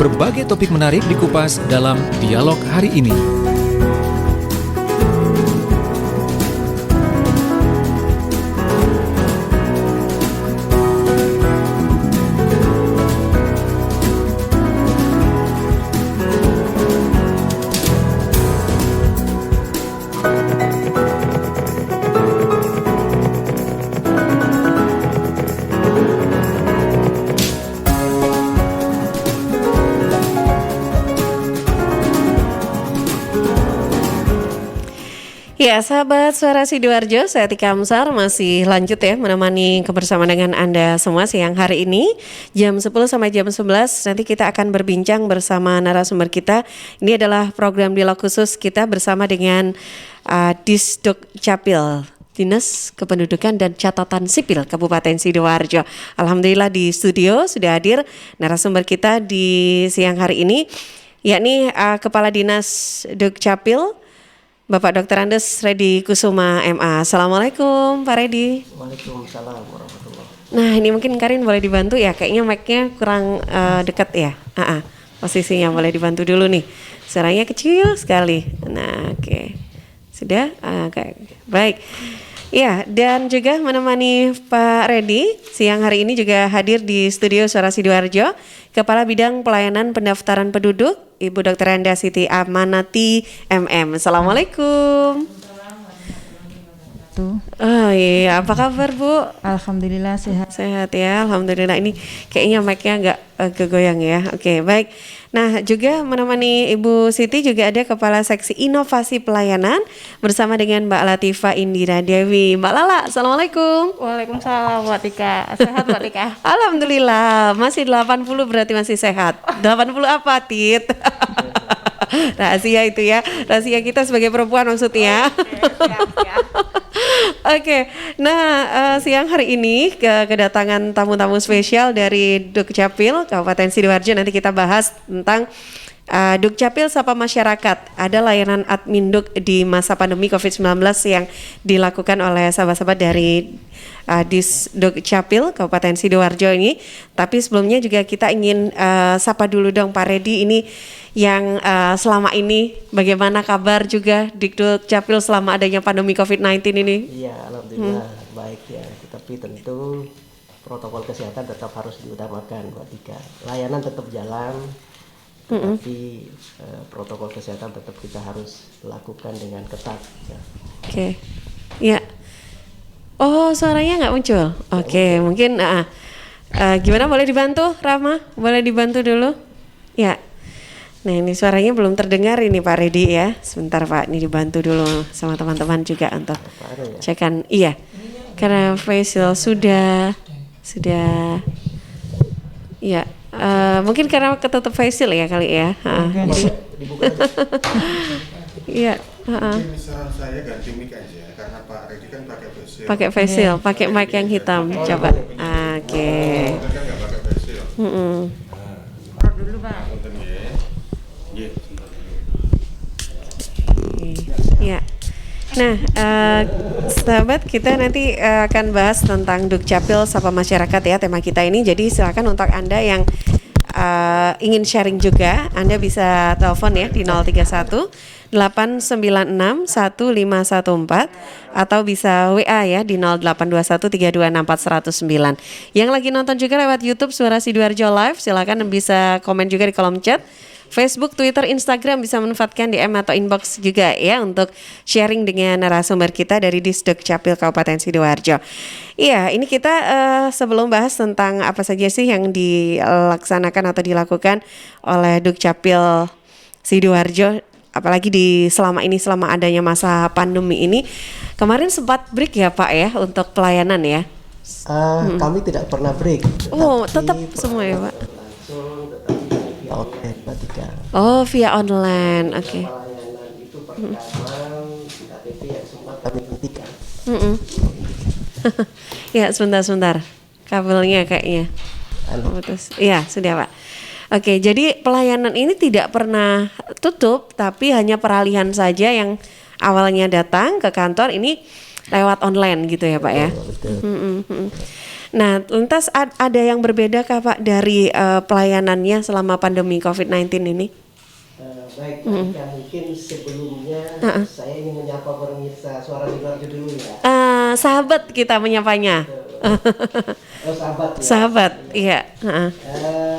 Berbagai topik menarik dikupas dalam dialog hari ini. Ya, sahabat Suara Sidoarjo, saya Tika Amsar masih lanjut ya menemani kebersamaan dengan Anda semua siang hari ini jam 10 sampai jam 11. Nanti kita akan berbincang bersama narasumber kita. Ini adalah program dialog khusus kita bersama dengan Disduk Capil, Dinas Kependudukan dan Catatan Sipil Kabupaten Sidoarjo. Alhamdulillah di studio sudah hadir narasumber kita di siang hari ini, yakni Kepala Dinas Dukcapil Bapak Dr. Andes Reddy Kusuma MA. Assalamualaikum Pak Reddy. Waalaikumsalam warahmatullahi. Nah ini mungkin Karin boleh dibantu ya, kayaknya mic-nya kurang dekat ya. Posisinya boleh dibantu dulu nih, suaranya kecil sekali. Nah oke. Sudah? Baik. Ya, dan juga menemani Pak Reddy siang hari ini juga hadir di studio Suara Sidoarjo Kepala Bidang Pelayanan Pendaftaran Penduduk Ibu Dr. Enda Siti Amanati MM. Assalamualaikum. Oh iya, apa kabar Bu? Alhamdulillah sehat. Sehat ya, alhamdulillah. Ini kayaknya mic-nya agak goyang ya. Oke, baik. Nah, juga menemani Ibu Siti juga ada Kepala Seksi Inovasi Pelayanan bersama dengan Mbak Latifah Indira Dewi. Mbak Lala, Assalamualaikum. Waalaikumsalam Mbak Tika. Sehat Mbak Tika? Alhamdulillah, masih 80 berarti masih sehat. 80 apa, Tit? Rahasia itu ya, rahasia kita sebagai perempuan maksudnya. Siap. Oke, nah siang hari ini kedatangan tamu-tamu spesial dari Dukcapil Kabupaten Sidoarjo. Nanti kita bahas tentang Dukcapil Sapa Masyarakat. Ada layanan admin Duk di masa pandemi COVID-19 yang dilakukan oleh sahabat-sahabat dari Dukcapil Kabupaten Sidoarjo ini. Tapi sebelumnya juga kita ingin sapa dulu dong Pak Reddy ini yang selama ini bagaimana kabar juga di Dukcapil selama adanya pandemi COVID-19 ini? Iya, alhamdulillah baik ya. Tapi tentu protokol kesehatan tetap harus diutamakan, Mbak Tika. Layanan tetap jalan, tapi protokol kesehatan tetap kita harus lakukan dengan ketat. Ya. Oke, ya. Oh, suaranya nggak muncul. Oke, mungkin gimana, boleh dibantu, Rama? Boleh dibantu dulu? Ya. Nah, ini suaranya belum terdengar ini Pak Reddy ya. Sebentar Pak, ini dibantu dulu sama teman-teman juga untuk cekan. Iya, karena facial sudah. Iya, mungkin karena ketutup facial ya kali ya. Iya. Mungkin saran saya ganti mic aja karena Pak Reddy kan pakai facial. Pakai facial, pakai mic yang hitam. Coba. Oke. Kan nggak pakai facial. Rok dulu Pak. Punten ya. Nggih, sebentar dulu. Ya. Nah, sahabat kita nanti akan bahas tentang Dukcapil Sapa Masyarakat ya tema kita ini. Jadi silakan untuk Anda yang ingin sharing juga, Anda bisa telepon ya di 031 896 1514 atau bisa WA ya di 0821 326 109. Yang lagi nonton juga lewat YouTube Suara Sidoarjo Live, silakan bisa komen juga di kolom chat. Facebook, Twitter, Instagram bisa manfaatkan DM atau inbox juga ya untuk sharing dengan narasumber kita dari Disdukcapil Kabupaten Sidoarjo. Iya, ini kita sebelum bahas tentang apa saja sih yang dilaksanakan atau dilakukan oleh Dukcapil Sidoarjo, apalagi selama adanya masa pandemi ini. Kemarin sempat break ya Pak ya untuk pelayanan ya? Kami tidak pernah break. Oh, tetap semua ya Pak? Outlet, Mbak Tika. Oh, via online, oke. Pelayanan itu pertama KTP yang sempat kami hentikan. Ya, sebentar. Kabelnya kayaknya. Putus. Iya, sudah Pak. Oke, jadi pelayanan ini tidak pernah tutup, tapi hanya peralihan saja yang awalnya datang ke kantor ini lewat online gitu ya Pak ya. Betul. Nah, lantas ada yang berbeda kah Pak dari pelayanannya selama pandemi COVID-19 ini? Baik, Pak Ika, mungkin sebelumnya saya ingin menyapa pemirsa Suara Sidoarjo dulu ya. Sahabat kita menyapanya. Oh, sahabat ya. Sahabat, iya.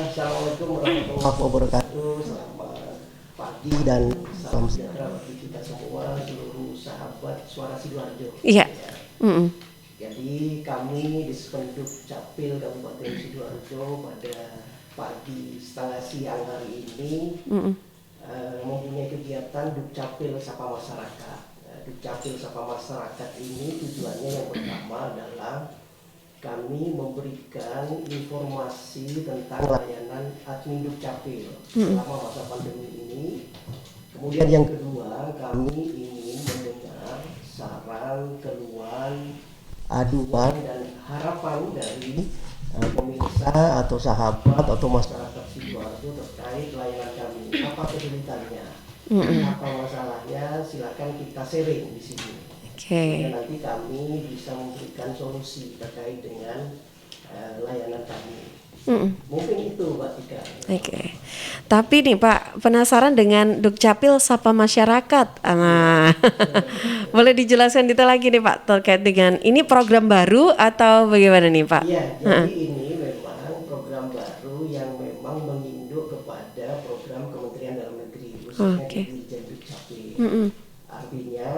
Assalamualaikum warahmatullahi wabarakatuh. Selamat pagi dan salam sejahtera bagi kita semua, seluruh sahabat Suara Sidoarjo. Iya. Mm-mm. Jadi kami di Spenduk Capil Kabupaten Sidoarjo pada pagi setengah siang hari ini mempunyai kegiatan Dukcapil Sapa Masyarakat. Dukcapil Sapa Masyarakat ini tujuannya yang pertama adalah kami memberikan informasi tentang layanan admin Dukcapil selama masa pandemi ini. Kemudian yang kedua, kami ingin mendengar saran, keluhan, aduan dan harapan dari pemirsa atau sahabat atau masyarakat Sidoarjo terkait layanan kami. Apa kesulitannya? Apa masalahnya? Silakan kita sharing di sini. Oke. Dan nanti kami bisa memberikan solusi terkait dengan layanan kami. Mungkin itu, Mbak Tika. Oke. Tapi nih Pak, penasaran dengan Dukcapil Sapa Masyarakat. Nah, boleh dijelaskan detail lagi nih Pak terkait dengan ini program baru atau bagaimana nih Pak? Iya, jadi ini memang program baru yang memang menginduk kepada program Kementerian Dalam Negeri, khususnya di Dirjen Dukcapil. Artinya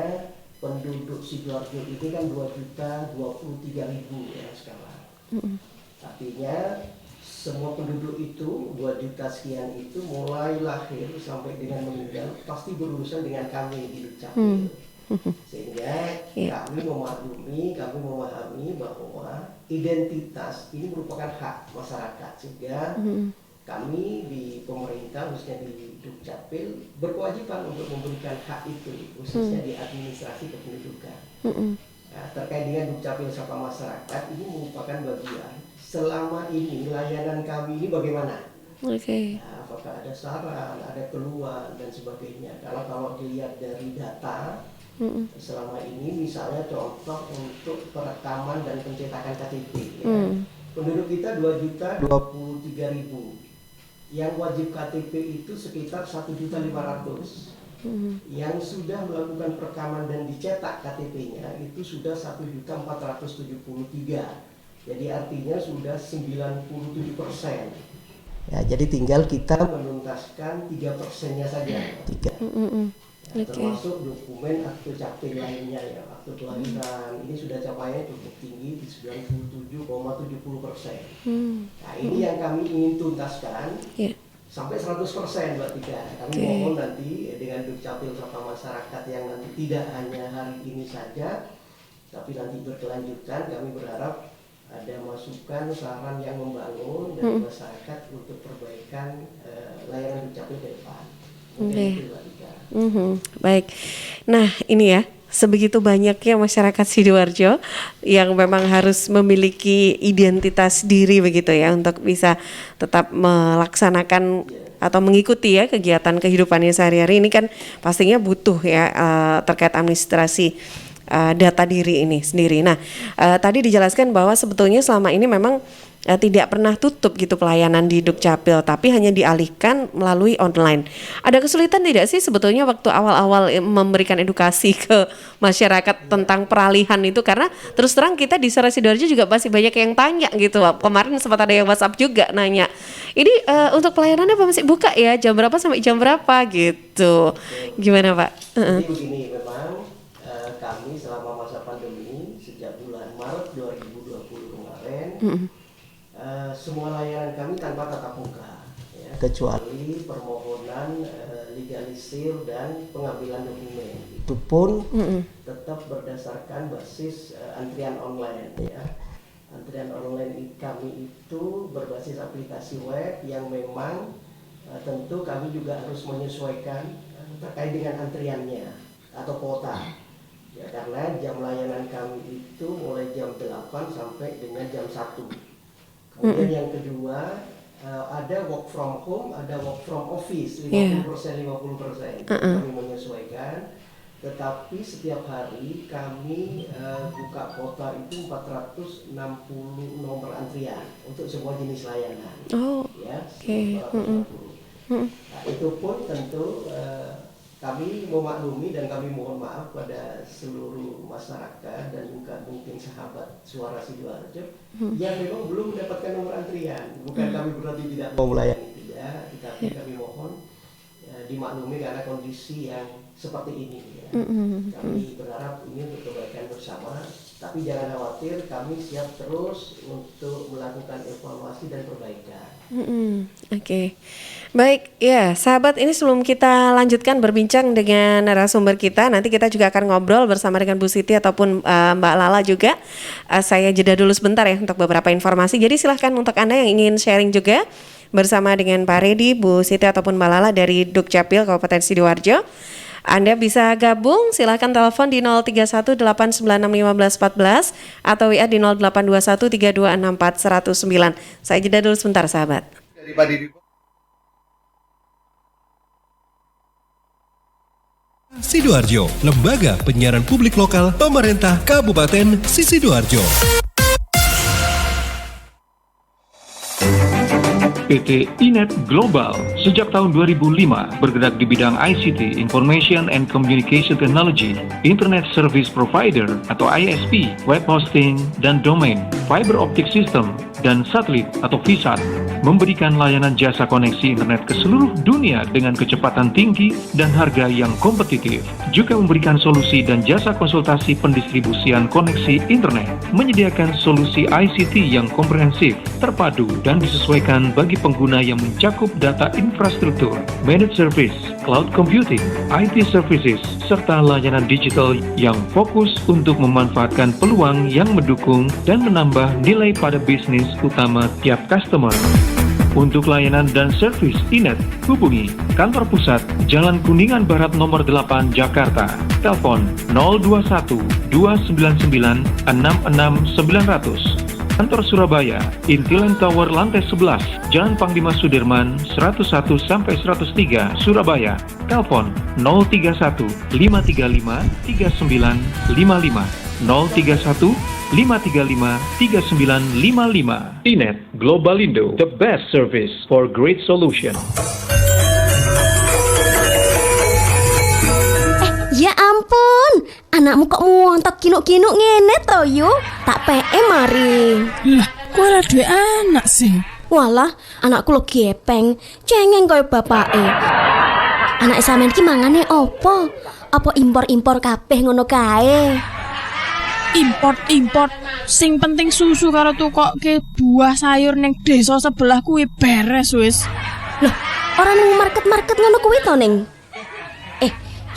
penduduk Sidoarjo ini kan 2.023.000 ya sekarang. Artinya semua penduduk itu 2 juta sekian itu mulai lahir sampai dengan meninggal pasti berurusan dengan kami di Dukcapil. Sehingga kami memaklumi, kami memahami bahwa identitas ini merupakan hak masyarakat. Sehingga kami di pemerintah, khususnya di Dukcapil, berkewajiban untuk memberikan hak itu, khususnya di administrasi kependudukan. Nah, terkait dengan Dukcapil Sapa Masyarakat, ini merupakan bagian selama ini layanan kami ini bagaimana? Oke. Nah, apakah ada saran, ada keluhan dan sebagainya. Kalau dilihat dari data selama ini, misalnya contoh untuk perekaman dan pencetakan KTP, ya. Penduduk kita 2.023.000. Yang wajib KTP itu sekitar 1.500.000. Yang sudah melakukan perekaman dan dicetak KTP-nya itu sudah 1.473. Jadi artinya sudah 97%. Ya, jadi tinggal kita menuntaskan 3%-nya saja. 3. Ya, termasuk dokumen akte capil lainnya ya, akte kelahiran ini sudah capaiannya cukup tinggi di 97,70%. Nah, ini yang kami ingin tuntaskan sampai 100%, Mbak Tika. Kami mohon nanti dengan Dukcapil Sapa Masyarakat yang nanti tidak hanya hari ini saja, tapi nanti berkelanjutan. Kami berharap ada masukan, saran yang membangun dari masyarakat untuk perbaikan layanan Dukcapil ke depan. Itu, Mbak Tika. Baik. Nah, ini ya, sebegitu banyaknya masyarakat Sidoarjo yang memang harus memiliki identitas diri begitu ya untuk bisa tetap melaksanakan atau mengikuti ya kegiatan kehidupannya sehari-hari. Ini kan pastinya butuh ya terkait administrasi data diri ini sendiri. Nah, tadi dijelaskan bahwa sebetulnya selama ini memang tidak pernah tutup gitu pelayanan di Dukcapil, tapi hanya dialihkan melalui online. Ada kesulitan tidak sih sebetulnya waktu awal-awal memberikan edukasi ke masyarakat tentang peralihan itu? Karena terus terang kita di Suara Sidoarjo juga masih banyak yang tanya gitu. Kemarin sempat ada yang WhatsApp juga nanya, ini untuk pelayanannya apa masih buka ya? Jam berapa sampai jam berapa gitu? Gimana Pak? Jadi begini, memang kami selama masa pandemi sejak bulan Maret 2020 kemarin semua layanan kami tanpa tatap muka ya, kecuali permohonan legalisir dan pengambilan dokumen. Itu pun tetap berdasarkan basis antrian online ya. Antrian online kami itu berbasis aplikasi web yang memang tentu kami juga harus menyesuaikan terkait dengan antriannya atau kuota. Ya, karena jam layanan kami itu mulai jam 8 sampai dengan jam 1. Kemudian yang kedua, ada work from home, ada work from office, 50%, 50%. Kami menyesuaikan. tetapi setiap hari kami buka kuota itu 460 nomor antrian untuk semua jenis layanan. Oh, Ya, oke. 460. Nah, itu pun tentu kami memaklumi dan kami mohon maaf pada seluruh masyarakat dan juga mungkin sahabat Suara Sidoarjo yang memang belum mendapatkan nomor antrian. Bukan kami berarti tidak mau melayani tidak, tetapi kami mohon dimaklumi karena kondisi yang seperti ini ya. Kami berharap ini untuk kebaikan bersama, tapi jangan khawatir, kami siap terus untuk melakukan evaluasi dan perbaikan. Oke. Baik, ya sahabat, ini sebelum kita lanjutkan berbincang dengan narasumber kita, nanti kita juga akan ngobrol bersama dengan Bu Siti ataupun Mbak Lala juga. Saya jeda dulu sebentar ya untuk beberapa informasi. Jadi silahkan untuk Anda yang ingin sharing juga bersama dengan Pak Redi, Bu Siti ataupun Mbak Lala dari Dukcapil Kabupaten Sidoarjo. Anda bisa gabung, silahkan telepon di 03189651514 atau WA di 082132640109. Saya jeda dulu sebentar sahabat. Dari Pak Didi. Sidoarjo, Lembaga Penyiaran Publik Lokal Pemerintah Kabupaten Sidoarjo. PT Inet Global sejak tahun 2005 bergerak di bidang ICT, Information and Communication Technology, Internet Service Provider atau ISP, web hosting dan domain, fiber optic system, dan satelit atau VSAT, memberikan layanan jasa koneksi internet ke seluruh dunia dengan kecepatan tinggi dan harga yang kompetitif. Juga memberikan solusi dan jasa konsultasi pendistribusian koneksi internet, menyediakan solusi ICT yang komprehensif, terpadu, dan disesuaikan bagi pengguna yang mencakup data infrastruktur, managed service, cloud computing, IT services, serta layanan digital yang fokus untuk memanfaatkan peluang yang mendukung dan menambah nilai pada bisnis utama tiap customer. Untuk layanan dan servis Inet, hubungi kantor pusat Jalan Kuningan Barat nomor 8 Jakarta. Telepon 021 299 66900. Kantor Surabaya, Intiland Tower lantai 11, Jalan Panglima Sudirman 101 sampai 103 Surabaya. Telepon 031 535 3955 031 535 3955. Inet Globalindo, the best service for great solution. Ya ampun, anakmu kok muontok kinuk-kinuk ngene to yu? Tak PM mari. Lah, kok ora duwe anak sih? Walah, anakku lo gepeng, cengeng koyo bapake. Anak sampean ki mangane opo? Apa impor-impor kabeh ngono kae? Import, sing penting susu karo tukokke buah sayur ning desa sebelah kuwi beres wis. Loh, ora ning market-market ngono kuwi to ning?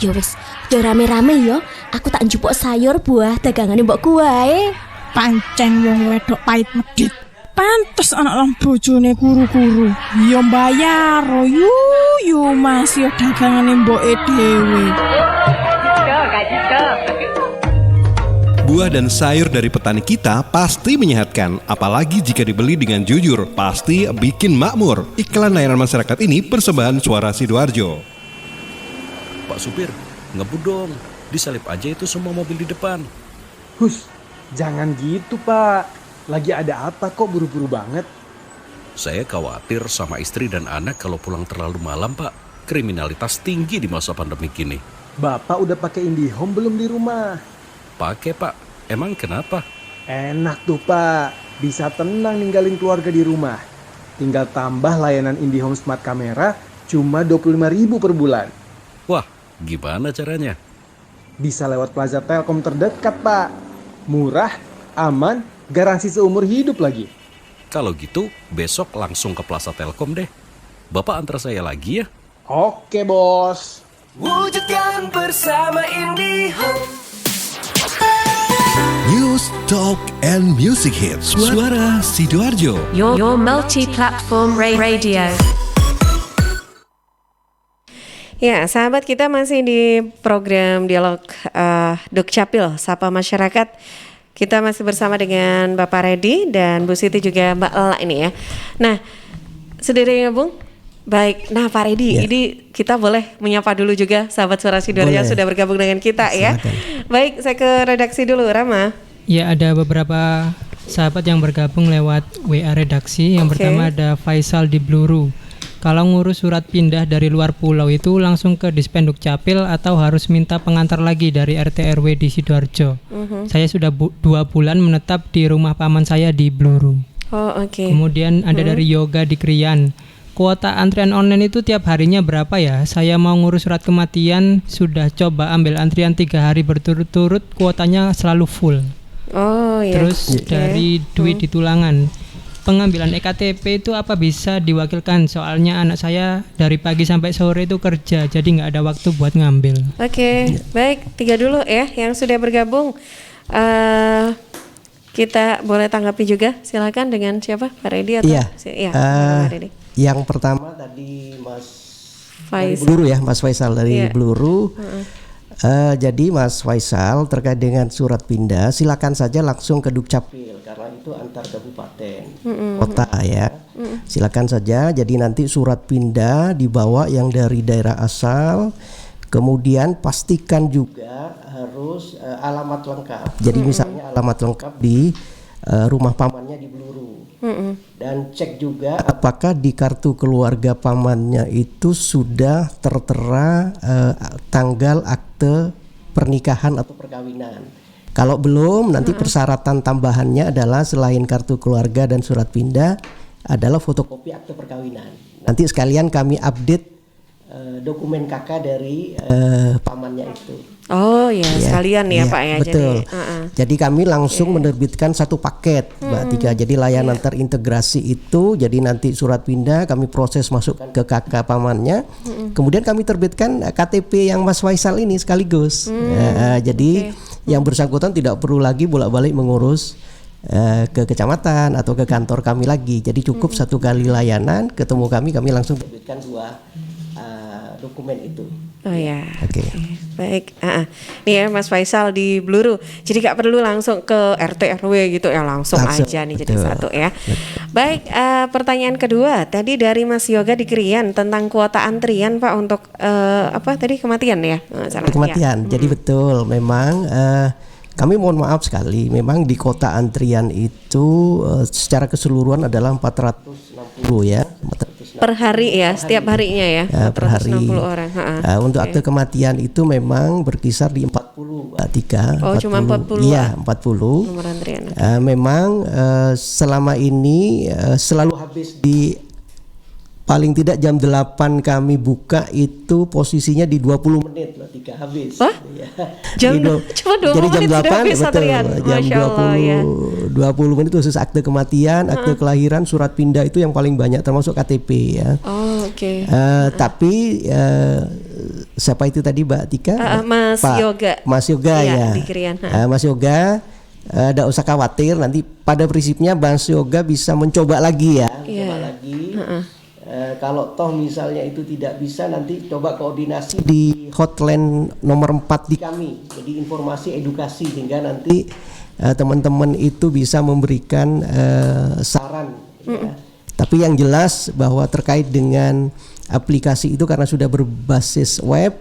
Ya wis, yo rame-rame yo. Aku tak njupuk sayur buah dagangane mbokku wae. Pancen wong wedok pait medhit. Pantes anak lang bojone kuru-kuru. Yo mbayar yu Mas yo dagangane mboke dhewe. Buah dan sayur dari petani kita pasti menyehatkan, apalagi jika dibeli dengan jujur, pasti bikin makmur. Iklan layanan masyarakat ini persembahan Suara Sidoarjo. Pak supir, ngebut dong. Disalip aja itu semua mobil di depan. Hus, jangan gitu pak. Lagi ada apa kok buru-buru banget? Saya khawatir sama istri dan anak kalau pulang terlalu malam pak. Kriminalitas tinggi di masa pandemi gini. Bapak udah pakai IndiHome belum di rumah? Pakai pak, emang kenapa? Enak tuh pak, bisa tenang ninggalin keluarga di rumah. Tinggal tambah layanan IndiHome Smart Camera cuma 25.000 per bulan. Wah, gimana caranya? Bisa lewat Plaza Telkom terdekat pak. Murah, aman, garansi seumur hidup lagi. Kalau gitu, besok langsung ke Plaza Telkom deh. Bapak antar saya lagi ya. Oke bos. Wujudkan bersama IndiHome. News, Talk, and Music Hits. Suara Sidoarjo. Your multi-platform radio. Ya, sahabat, kita masih di program Dialog Dukcapil Sapa Masyarakat. Kita masih bersama dengan Bapak Redi dan Bu Siti juga Mbak Lala ini ya. Nah, sudah gabung Baik, nah Pak Redi, ini kita boleh menyapa dulu juga sahabat Suara Sidoarjo yang sudah bergabung dengan kita ya. Baik, saya ke redaksi dulu, Rama. Ya, ada beberapa sahabat yang bergabung lewat WA redaksi. Yang pertama ada Faisal di Bluru. Kalau ngurus surat pindah dari luar pulau itu langsung ke Dispenduk Capil atau harus minta pengantar lagi dari RT RW di Sidoarjo? Saya sudah 2 bulan menetap di rumah paman saya di Bluru. Oh, oke. Kemudian ada dari Yoga di Krian. Kuota antrian online itu tiap harinya berapa ya? Saya mau ngurus surat kematian, sudah coba ambil antrian 3 hari berturut-turut, kuotanya selalu full. Oh ya. Terus dari Dwi di Tulangan, pengambilan EKTP itu apa bisa diwakilkan? Soalnya anak saya dari pagi sampai sore itu kerja, jadi nggak ada waktu buat ngambil. Oke, baik, 3 dulu ya yang sudah bergabung. Kita boleh tanggapi juga, silakan dengan siapa, Pak Redi atau? Pak Redi. Yang pertama tadi Mas Faisal. dari Bluru ya, Mas Faisal dari Bluru. Jadi Mas Faisal terkait dengan surat pindah, silakan saja langsung ke Dukcapil karena itu antar kabupaten kota ya. Silakan saja. Jadi nanti surat pindah dibawa yang dari daerah asal. Kemudian pastikan juga harus alamat lengkap. Jadi misalnya alamat lengkap di rumah pamannya di Bluru. Dan cek juga apakah di kartu keluarga pamannya itu sudah tertera tanggal akte pernikahan atau perkawinan. Kalau belum, nanti persyaratan tambahannya adalah selain kartu keluarga dan surat pindah adalah fotokopi akte perkawinan. Nanti sekalian kami update dokumen KK dari pamannya itu. Oh ya, sekalian ya Pak ya. Betul. Jadi kami langsung menerbitkan satu paket, Mbak Tika. Jadi layanan terintegrasi itu, jadi nanti surat pindah kami proses masukkan ke KK pamannya. Kemudian kami terbitkan KTP yang Mas Faisal ini sekaligus. Jadi yang bersangkutan tidak perlu lagi bolak-balik mengurus ke kecamatan atau ke kantor kami lagi. Jadi cukup satu kali layanan ketemu kami langsung terbitkan 2 dokumen itu. Oh ya. Oke. Baik. Nih ya Mas Faisal di Bluru. Jadi gak perlu langsung ke RT RW gitu ya, langsung aja nih jadi satu ya. Baik, pertanyaan kedua tadi dari Mas Yoga di Krian tentang kuota antrian Pak untuk apa tadi kematian ya? Kematian. Jadi betul memang kami mohon maaf sekali, memang di kota antrian itu secara keseluruhan adalah 460 ya. Per hari ya, setiap harinya ya, per hari. 460 orang. Untuk akte kematian itu memang berkisar di 40, Mbak Tika. Oh, 40, cuma 40. Iya, 40. Nomor antrian. Memang selama ini selalu habis di paling tidak jam 8 kami buka itu posisinya di 20 menit Mbak Tika habis. Wah? Ya. Cuma 20 jadi menit jam 8 sudah habis antrian. jam 20 ya. 20 menit khusus akte kematian, akte kelahiran, surat pindah itu yang paling banyak termasuk KTP ya. Oh, oke. Tapi siapa itu tadi Mbak Tika? Mas Yoga. Mas Yoga ya. Di Krian. Mas Yoga tidak usah khawatir, nanti pada prinsipnya Mas Yoga bisa mencoba lagi ya. Coba lagi. Kalau toh misalnya itu tidak bisa, nanti coba koordinasi di hotline nomor 4 di kami. Jadi informasi edukasi sehingga nanti teman-teman itu bisa memberikan saran ya. Tapi yang jelas bahwa terkait dengan aplikasi itu karena sudah berbasis web,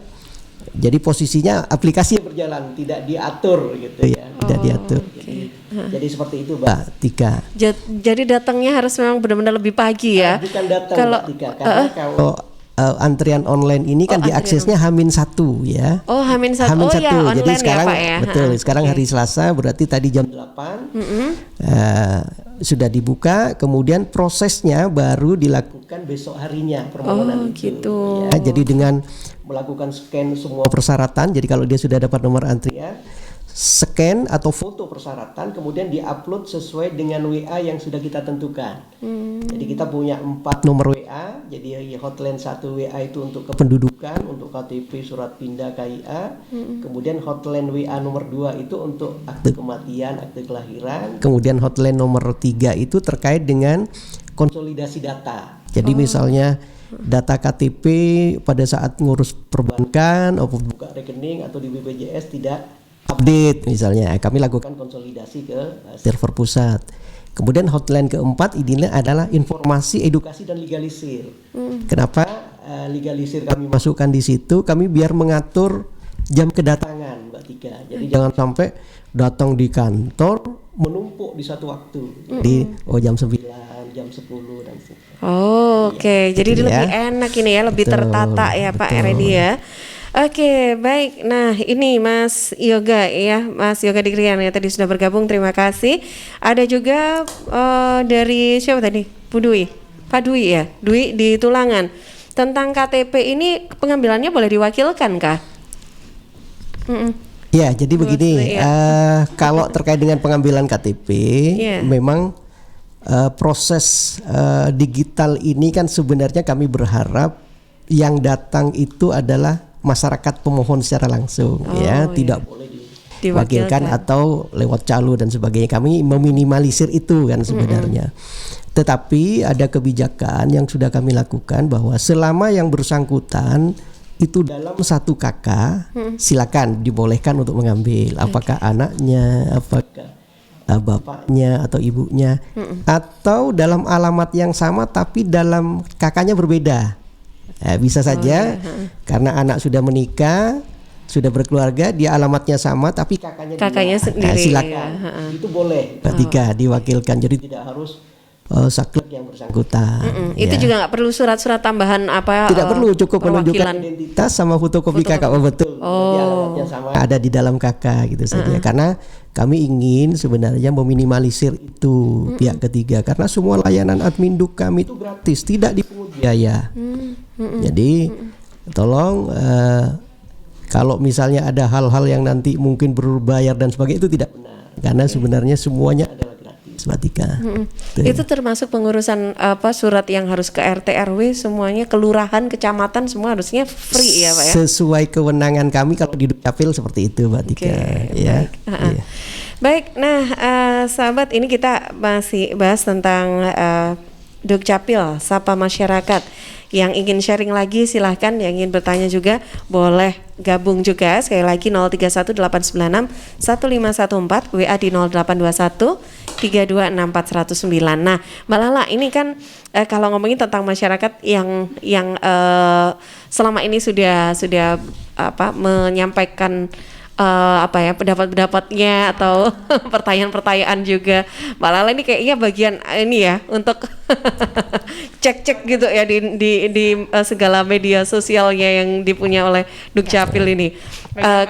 jadi posisinya aplikasi yang berjalan, tidak diatur gitu ya, tidak diatur. Jadi seperti itu Mbak Tika. Jadi datangnya harus memang benar-benar lebih pagi ya. Bukan datang Mbak Tika, karena kalau antrian online ini kan diaksesnya H-1 ya. Oh, H-1. H-1. Oh ya, online jadi sekarang ya Pak ya. Betul, sekarang hari Selasa berarti tadi jam 8 sudah dibuka, kemudian prosesnya baru dilakukan besok harinya permohonan itu. Gitu. Ya, jadi dengan melakukan scan semua persyaratan, jadi kalau dia sudah dapat nomor antrian, scan atau foto persyaratan, kemudian diupload sesuai dengan WA yang sudah kita tentukan. Jadi kita punya 4 nomor WA. Jadi hotline 1 WA itu untuk kependudukan, untuk KTP, surat pindah, KIA. Kemudian hotline WA nomor 2 itu untuk akte kematian, akte kelahiran. Kemudian hotline nomor 3 itu terkait dengan konsolidasi data. Jadi misalnya data KTP pada saat ngurus perbankan atau buka rekening atau di BPJS tidak update misalnya, kami lakukan konsolidasi ke server pusat. Kemudian hotline keempat ini adalah informasi, edukasi dan legalisir. Kenapa legalisir kami masukkan di situ? Kami biar mengatur jam kedatangan, Mbak Tika. Jadi jangan sampai datang di kantor menumpuk di satu waktu. Jadi jam 9, jam 10 dan sebagainya. Oke. Jadi lebih enak ini ya, lebih tertata ya Pak Redi ya. Oke, baik. Nah, ini Mas Yoga ya, Mas Yoga Dikrian ya tadi sudah bergabung. Terima kasih. Ada juga dari siapa tadi? Bu Dwi. Pak Dwi ya, Dwi di Tulangan. Tentang KTP ini pengambilannya boleh diwakilkan kah? Ya, jadi begini. Kalau terkait dengan pengambilan KTP, memang proses digital ini kan sebenarnya kami berharap yang datang itu adalah masyarakat pemohon secara langsung, tidak boleh diwakilkan atau lewat calo dan sebagainya. Kami meminimalisir itu kan sebenarnya. Tetapi ada kebijakan yang sudah kami lakukan bahwa selama yang bersangkutan itu dalam satu KK, silakan dibolehkan untuk mengambil. Apakah anaknya, apakah bapaknya atau ibunya, atau dalam alamat yang sama tapi dalam KK-nya berbeda. Bisa saja karena anak sudah menikah, sudah berkeluarga, dia alamatnya sama tapi kakaknya sendiri. Silakan, itu boleh ketika diwakilkan. Jadi tidak harus saklek yang bersangkutan. Itu juga nggak perlu surat-surat tambahan apa? Tidak perlu, cukup menunjukkan identitas sama fotokopi kakak. Betul. Jadi alamatnya sama, ada di dalam kakak gitu saja. Karena kami ingin sebenarnya meminimalisir itu pihak ketiga, karena semua layanan admin duk kami itu gratis, tidak dipungut biaya. Jadi tolong kalau misalnya ada hal-hal yang nanti mungkin berbayar dan sebagainya, itu tidak benar, karena sebenarnya semuanya adalah gratis, Mbak Tika. Itu termasuk pengurusan surat yang harus ke RT RW semuanya, kelurahan, kecamatan semua harusnya free ya Pak ya. Sesuai kewenangan kami kalau di Dukcapil seperti itu, Mbak Tika. Ya. Baik, nah sahabat, ini kita masih bahas tentang Dukcapil, Sapa Masyarakat. Yang ingin sharing lagi silahkan, yang ingin bertanya juga boleh gabung juga. Sekali lagi 0318961514, WA di 0821326409. Nah Mbak Lala, ini kan kalau ngomongin tentang masyarakat yang selama ini sudah menyampaikan pendapat-pendapatnya atau pertanyaan-pertanyaan juga. Mbak Lala ini kayaknya bagian ini ya untuk cek-cek gitu ya di segala media sosialnya yang dipunya oleh Dukcapil ini.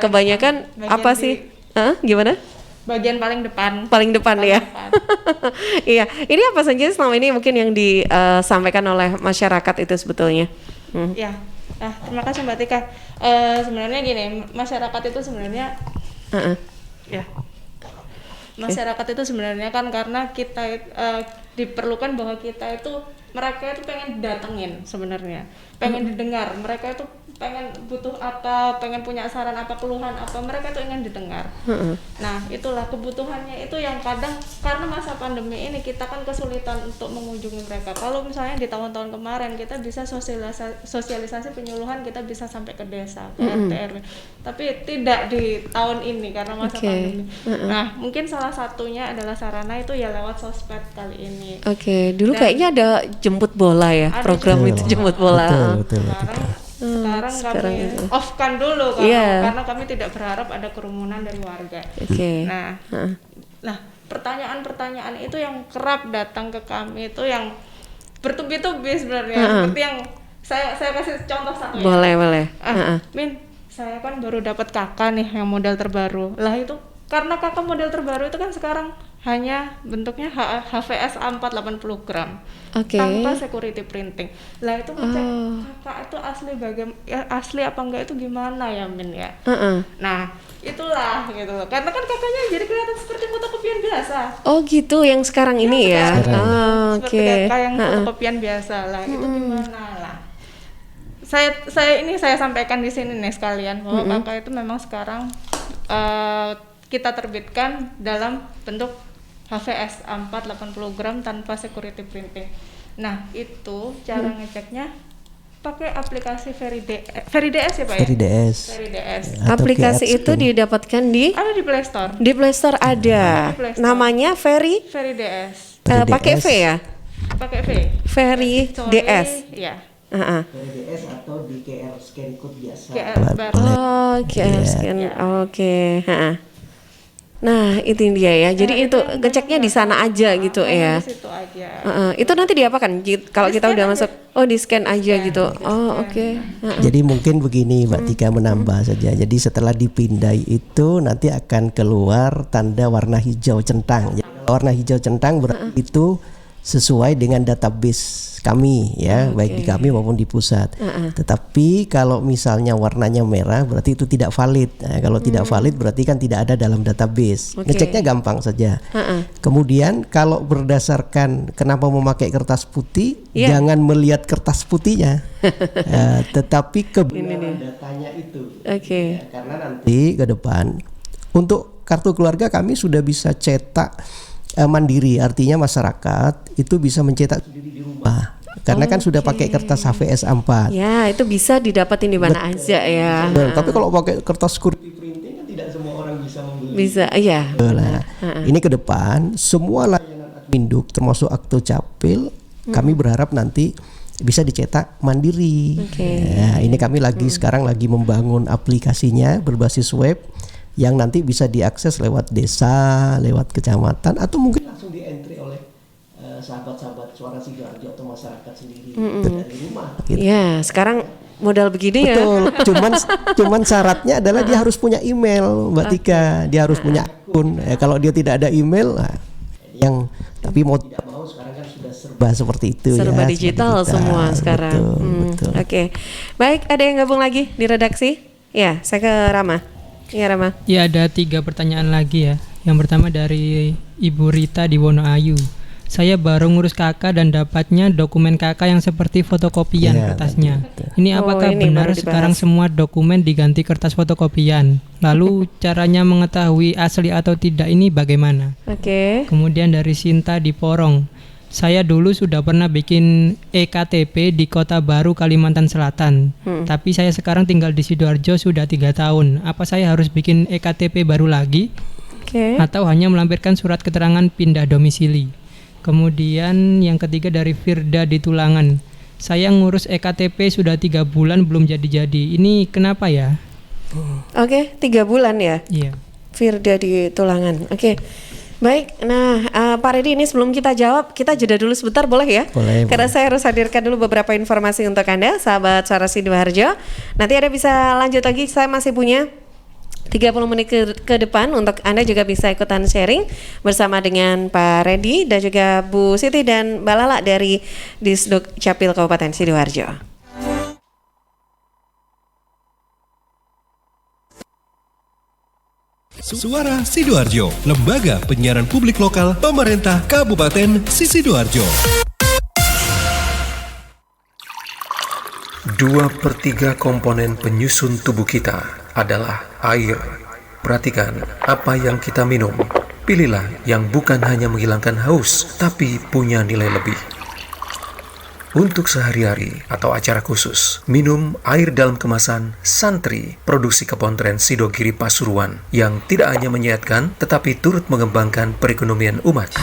Kebanyakan apa sih? Gimana? Bagian paling depan. Paling depan ya. Iya. Ini apa saja selama ini mungkin yang disampaikan oleh masyarakat itu sebetulnya? Ya. Nah, terima kasih Mbak Tika. Sebenarnya gini, masyarakat itu sebenarnya masyarakat itu sebenarnya kan karena kita diperlukan bahwa kita itu, mereka itu pengen datengin sebenarnya, pengen didengar, mereka itu pengen butuh apa, pengen punya saran apa, keluhan apa, mereka itu ingin didengar. Nah itulah kebutuhannya itu yang kadang karena masa pandemi ini kita kan kesulitan untuk mengunjungi mereka. Kalau misalnya di tahun-tahun kemarin kita bisa sosialisasi penyuluhan, kita bisa sampai ke desa, ke RT RW, tapi tidak di tahun ini karena masa pandemi. Nah mungkin salah satunya adalah sarana itu ya lewat sosmed kali ini. Dulu kayaknya ada jemput bola ya, program itu jemput bola. Betul. Sekarang kami off-kan dulu karena kami tidak berharap ada kerumunan dari warga. Nah, pertanyaan-pertanyaan itu yang kerap datang ke kami itu yang bertubi-tubi sebenarnya. Seperti yang saya kasih contoh satu ya. Boleh. Min, saya kan baru dapat kakak nih yang model terbaru. Lah itu karena kakak model terbaru itu kan sekarang hanya bentuknya HVS A4 80 gram tanpa security printing. Lah itu ngecek kakak itu asli apa enggak itu gimana ya Min ya. Nah itulah gitu loh, karena kan kakaknya jadi kelihatan seperti fotokopian biasa. Oh gitu yang sekarang ini ya. Seperti kakak yang fotokopian biasa lah. Itu gimana lah. Saya sampaikan di sini nih sekalian bahwa kakak itu memang sekarang kita terbitkan dalam bentuk HVS A4 80 gram tanpa security printing. Nah itu cara ngeceknya pakai aplikasi VeriDS ya Pak ya? VeriDS. Aplikasi itu didapatkan ada di Play Store. Di Play Store ada. Namanya VeriDS. Pakai V ya? Pakai V. Ferry Kecuali- DS. Iya. DS atau di QR scan code biasa. Oh, QR scan. Oke, Nah, itu dia ya. Jadi itu ngeceknya di sana aja gitu ya. Di situ aja. Itu nanti diapakan? Kalau kita udah masuk, di scan aja gitu. Oh, oke. Jadi mungkin begini Mbak Tika menambah saja. Jadi setelah dipindai itu nanti akan keluar tanda warna hijau centang. Jadi, warna hijau centang berarti itu sesuai dengan database kami ya, baik di kami maupun di pusat. Tetapi kalau misalnya warnanya merah berarti itu tidak valid. Nah, kalau tidak valid berarti kan tidak ada dalam database. Ngeceknya gampang saja. Kemudian kalau berdasarkan kenapa memakai kertas putih, jangan melihat kertas putihnya, tetapi kebenaran datanya itu. Ya, karena nanti ke depan untuk kartu keluarga kami sudah bisa cetak mandiri, artinya masyarakat itu bisa mencetak sendiri di rumah. Karena kan sudah pakai kertas HVS A4. Ya, itu bisa didapatin di mana aja ya. Tapi kalau pakai kertas security printing kan tidak semua orang bisa membeli. Bisa, iya. Nah, ini ke depan semua layanan Adminduk termasuk Akto Capil kami berharap nanti bisa dicetak mandiri. Ya, ini kami sekarang lagi membangun aplikasinya berbasis web yang nanti bisa diakses lewat desa, lewat kecamatan, atau mungkin langsung di-entry oleh sahabat-sahabat Suara Sidoarjo atau masyarakat sendiri dari rumah. Gitu. Ya, sekarang modal begini ya. Betul. Cuman syaratnya adalah dia harus punya email, Mbak Tika. Dia harus punya akun. Kalau dia tidak ada email, tapi mau tidak mau sekarang kan sudah serba seperti itu. Serba digital semua sekarang. Betul. Oke. Baik, ada yang gabung lagi di redaksi? Ya, saya ke Rama. Iya, Rama. Ya, ada 3 pertanyaan lagi ya. Yang pertama dari Ibu Rita di Wonoayu. Saya baru ngurus KK dan dapatnya dokumen KK yang seperti fotokopian kertasnya. Ini apakah benar sekarang semua dokumen diganti kertas fotokopian? Lalu caranya mengetahui asli atau tidak ini bagaimana? Kemudian dari Sinta di Porong. Saya dulu sudah pernah bikin EKTP di Kota Baru, Kalimantan Selatan. Tapi saya sekarang tinggal di Sidoarjo sudah 3 tahun. Apa saya harus bikin EKTP baru lagi? Atau hanya melampirkan surat keterangan pindah domisili? Kemudian yang ketiga dari Firda di Tulangan. Saya ngurus EKTP sudah 3 bulan belum jadi-jadi. Ini kenapa ya? 3 bulan ya? Iya. Firda di Tulangan. Baik, nah Pak Redi, ini sebelum kita jawab, kita jeda dulu sebentar boleh ya? Boleh. Karena saya harus hadirkan dulu beberapa informasi untuk Anda, sahabat Suara Sidoarjo. Nanti Anda bisa lanjut lagi, saya masih punya 30 menit ke depan untuk Anda juga bisa ikutan sharing bersama dengan Pak Redi dan juga Bu Siti dan Mbak Lala dari Disduk Capil Kabupaten Sidoarjo. Suara Sidoarjo, lembaga penyiaran publik lokal pemerintah Kabupaten Sidoarjo. 2/3 komponen penyusun tubuh kita adalah air. Perhatikan apa yang kita minum. Pilihlah yang bukan hanya menghilangkan haus, tapi punya nilai lebih. Untuk sehari-hari atau acara khusus, minum air dalam kemasan Santri, produksi Kepontren Sidogiri Pasuruan, yang tidak hanya menyehatkan, tetapi turut mengembangkan perekonomian umat.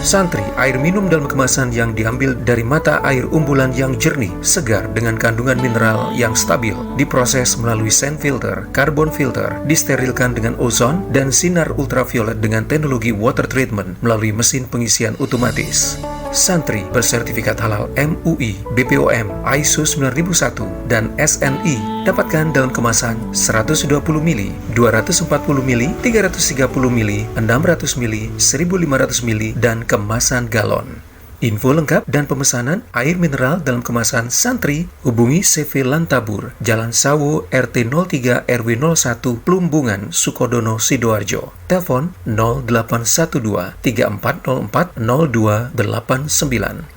Santri, air minum dalam kemasan yang diambil dari mata air umbulan yang jernih, segar dengan kandungan mineral yang stabil, diproses melalui sand filter, carbon filter, disterilkan dengan ozon, dan sinar ultraviolet dengan teknologi water treatment melalui mesin pengisian otomatis. Santri bersertifikat halal MUI, BPOM, ISO 9001, dan SNI. Dapatkan dalam kemasan 120 ml, 240 ml, 330 ml, 600 ml, 1500 ml, dan kemasan galon. Info lengkap dan pemesanan air mineral dalam kemasan Santri, hubungi CV Lantabur, Jalan Sawo, RT 03 RW 01, Plumbungan, Sukodono, Sidoarjo. Telepon 0812 3404 0289.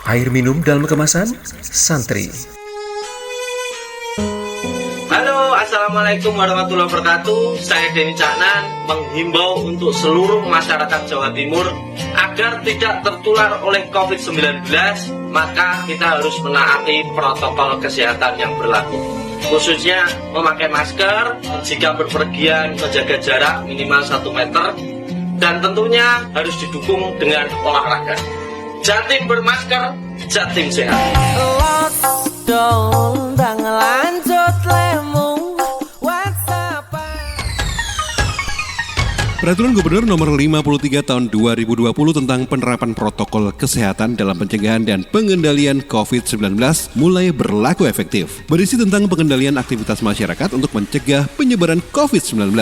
Air minum dalam kemasan Santri. Halo, Assalamualaikum warahmatullahi wabarakatuh. Saya Denny Caknan menghimbau untuk seluruh masyarakat Jawa Timur agar tidak tertular oleh COVID-19, maka kita harus menaati protokol kesehatan yang berlaku. Khususnya memakai masker, jika berpergian menjaga jarak minimal 1 meter, dan tentunya harus didukung dengan olahraga. Jatim bermasker, Jatim sehat. Peraturan Gubernur Nomor 53 Tahun 2020 tentang penerapan protokol kesehatan dalam pencegahan dan pengendalian COVID-19 mulai berlaku efektif. Berisi tentang pengendalian aktivitas masyarakat untuk mencegah penyebaran COVID-19.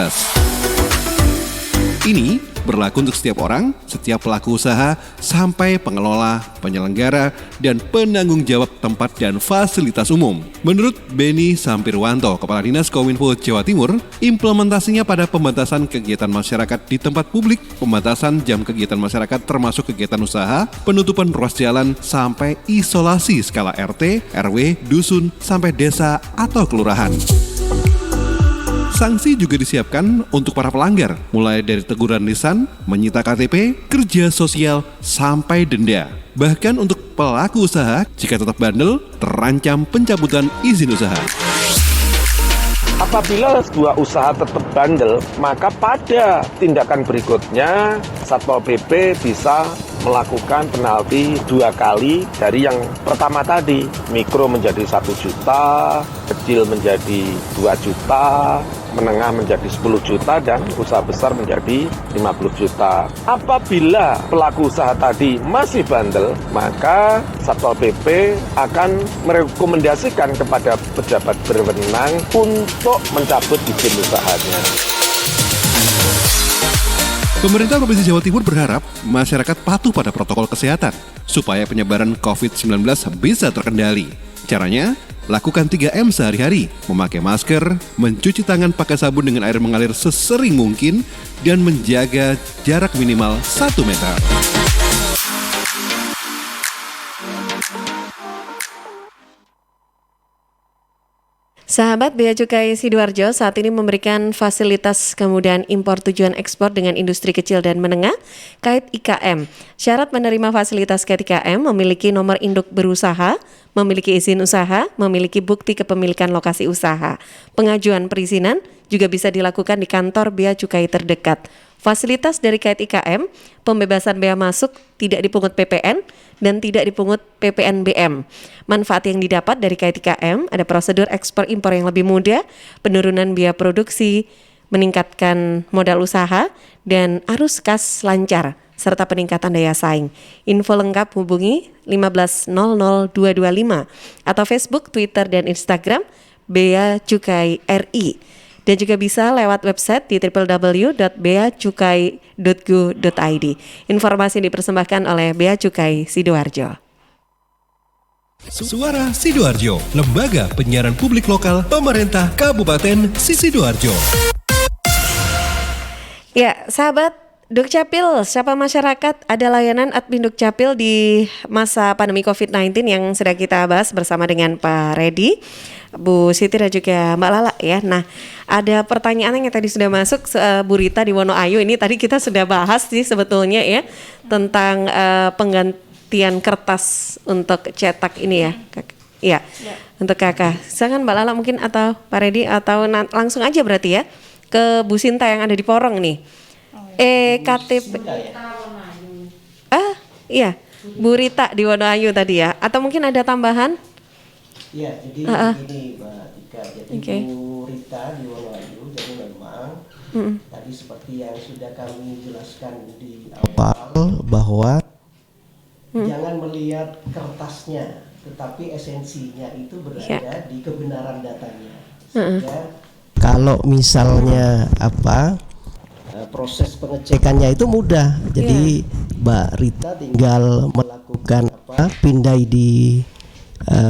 Ini berlaku untuk setiap orang, setiap pelaku usaha, sampai pengelola, penyelenggara, dan penanggung jawab tempat dan fasilitas umum. Menurut Beni Sampirwanto, Kepala Dinas Kominfo Jawa Timur, implementasinya pada pembatasan kegiatan masyarakat di tempat publik, pembatasan jam kegiatan masyarakat termasuk kegiatan usaha, penutupan ruas jalan, sampai isolasi skala RT, RW, dusun, sampai desa atau kelurahan. Sanksi juga disiapkan untuk para pelanggar, mulai dari teguran lisan, menyita KTP, kerja sosial, sampai denda. Bahkan untuk pelaku usaha, jika tetap bandel, terancam pencabutan izin usaha. Apabila sebuah usaha tetap bandel, maka pada tindakan berikutnya Satpol PP bisa melakukan penalti 2 kali dari yang pertama tadi. Mikro menjadi 1 juta, kecil menjadi 2 juta, menengah menjadi 10 juta, dan usaha besar menjadi 50 juta. Apabila pelaku usaha tadi masih bandel, maka Satpol PP akan merekomendasikan kepada pejabat berwenang untuk mencabut izin usahanya. Pemerintah Provinsi Jawa Timur berharap masyarakat patuh pada protokol kesehatan supaya penyebaran COVID-19 bisa terkendali. Caranya, lakukan 3M sehari-hari, memakai masker, mencuci tangan pakai sabun dengan air mengalir sesering mungkin, dan menjaga jarak minimal 1 meter. Sahabat Bea Cukai Sidoarjo saat ini memberikan fasilitas kemudahan impor tujuan ekspor dengan industri kecil dan menengah KAIT IKM. Syarat menerima fasilitas KAIT IKM memiliki nomor induk berusaha, memiliki izin usaha, memiliki bukti kepemilikan lokasi usaha. Pengajuan perizinan juga bisa dilakukan di kantor Bea Cukai terdekat. Fasilitas dari KAIT IKM, pembebasan bea masuk, tidak dipungut PPN, dan tidak dipungut PPNBM. Manfaat yang didapat dari KAIT IKM ada prosedur ekspor impor yang lebih mudah, penurunan biaya produksi, meningkatkan modal usaha, dan arus kas lancar, serta peningkatan daya saing. Info lengkap hubungi 1500 225 atau Facebook, Twitter, dan Instagram Bea Cukai RI. Dan juga bisa lewat website di www.beacukai.go.id. Informasi dipersembahkan oleh Bea Cukai Sidoarjo. Suara Sidoarjo, lembaga penyiaran publik lokal pemerintah Kabupaten Sidoarjo. Ya, sahabat Dukcapil, Sapa Masyarakat, ada layanan admin Dukcapil di masa pandemi COVID-19 yang sedang kita bahas bersama dengan Pak Redi, Bu Siti, dan juga Mbak Lala ya. Nah, ada pertanyaan yang tadi sudah masuk, Bu Rita di Wonoayu. Ini tadi kita sudah bahas sih sebetulnya ya, tentang penggantian kertas untuk cetak ini ya. Iya, untuk kakak. Silakan Mbak Lala mungkin, atau Pak Redi, atau langsung aja berarti ya ke Bu Sinta yang ada di Porong nih. KTP. Iya, Bu Rita di Wonoayu tadi ya. Atau mungkin ada tambahan? Iya, jadi ini Mbak Tika. Jadi Bu Rita di Wonoayu, jadi memang tadi seperti yang sudah kami jelaskan di awal bahwa jangan melihat kertasnya, tetapi esensinya itu berada di kebenaran datanya. Sehingga kalau misalnya proses pengecekannya itu mudah. Jadi Mbak Rita tinggal melakukan pindai di